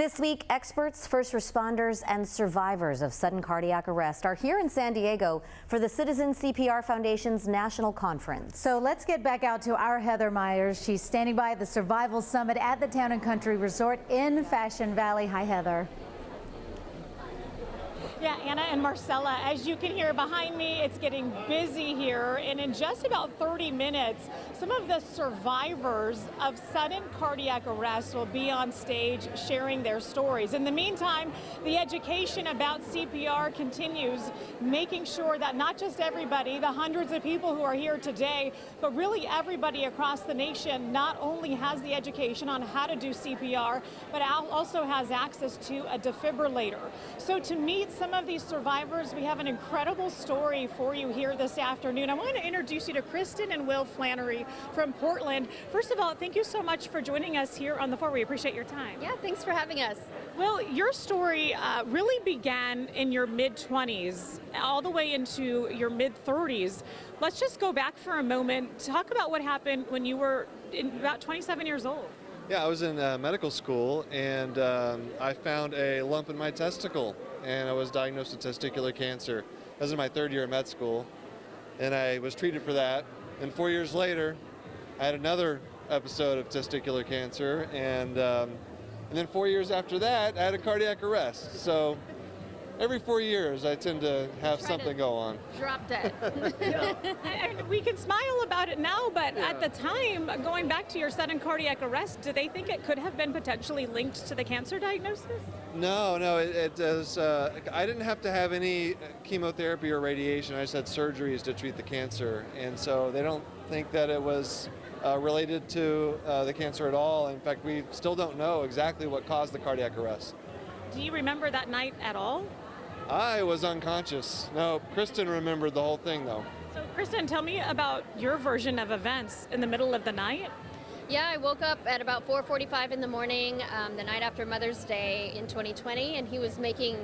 This week, experts, first responders, and survivors of sudden cardiac arrest are here in San Diego for the Citizen CPR Foundation's National Conference. So let's get back out to our Heather Myers. She's standing by at the Survival Summit at the Town and Country Resort in Fashion Valley. Hi, Heather. Yeah, Anna and Marcella, as you can hear behind me, it's getting busy here, and in just about 30 minutes, some of the survivors of sudden cardiac arrest will be on stage sharing their stories. In the meantime, the education about CPR continues, making sure that not just everybody, the hundreds of people who are here today, but really everybody across the nation not only has the education on how to do CPR, but also has access to a defibrillator. So to meet some of these survivors, we have an incredible story for you here this afternoon. I want to introduce you to Kristen and Will Flannery from Portland. First of all, thank you so much for joining us here on the floor. We appreciate your time. Yeah, thanks for having us. Well, your story really began in your mid-20s, all the way into your mid-30s. Let's just go back for a moment. Talk about what happened when you were about 27 years old. Yeah, I was in medical school, and I found a lump in my testicle, and I was diagnosed with testicular cancer. I was in my third year of med school, and I was treated for that. And 4 years later, I had another episode of testicular cancer, and then 4 years after that, I had a cardiac arrest. So every 4 years, I tend to have something go on. Drop dead. And we can smile about it now, but Yeah. at the time, going back to your sudden cardiac arrest, do they think it could have been potentially linked to the cancer diagnosis? No, it does. I didn't have to have any chemotherapy or radiation. I just had surgeries to treat the cancer, and so they don't think that it was related to the cancer at all. In fact, we still don't know exactly what caused the cardiac arrest. Do you remember that night at all? I was unconscious. No, Kristen remembered the whole thing, though. So, Kristen, tell me about your version of events in the middle of the night. Yeah, I woke up at about 4:45 in the morning, the night after Mother's Day in 2020, and he was making,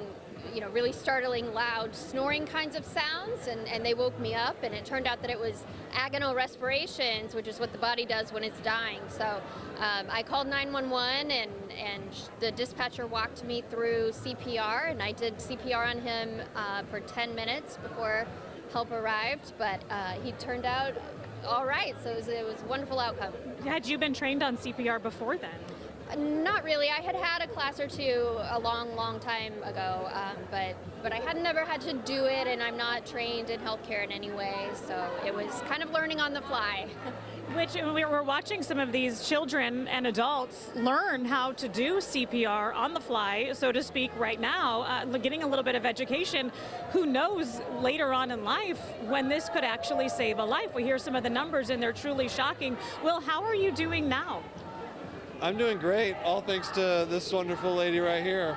really startling, loud, snoring kinds of sounds, and they woke me up, and it turned out that it was agonal respirations, which is what the body does when it's dying. So I called 911, and the dispatcher walked me through CPR, and I did CPR on him for 10 minutes before help arrived, but he turned out all right, so it was a wonderful outcome. Had you been trained on CPR before then? Not really. I had a class or two a long time ago, but I had never had to do it, and I'm not trained in healthcare in any way, so it was kind of learning on the fly. Which we're watching some of these children and adults learn how to do CPR on the fly, so to speak, right now, getting a little bit of education. Who knows later on in life when this could actually save a life? We hear some of the numbers, and they're truly shocking. Will, how are you doing now? I'm doing great, all thanks to this wonderful lady right here.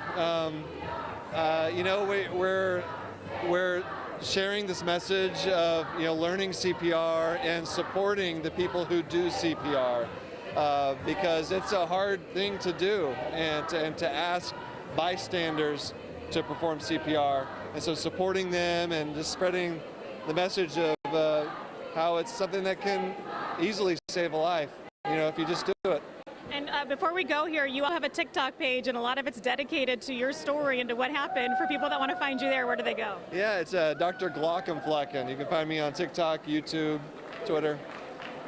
We're sharing this message of learning CPR and supporting the people who do CPR because it's a hard thing to do and to ask bystanders to perform CPR, and so supporting them and just spreading the message of how it's something that can easily save a life, if you just do it. And before we go here, you all have a TikTok page, and a lot of it's dedicated to your story and to what happened. For people that want to find you there, where do they go? Yeah, it's Dr. Glockenflecken. You can find me on TikTok, YouTube, Twitter.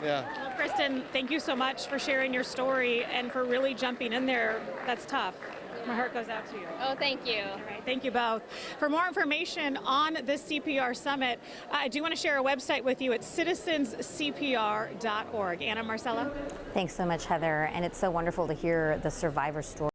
Yeah. Well, Kristen, thank you so much for sharing your story and for really jumping in there. That's tough. My heart goes out to you. Oh, thank you. All right, thank you both. For more information on this CPR Summit, I do want to share a website with you at citizenscpr.org. Anna, Marcella? Thanks so much, Heather. And it's so wonderful to hear the survivor story.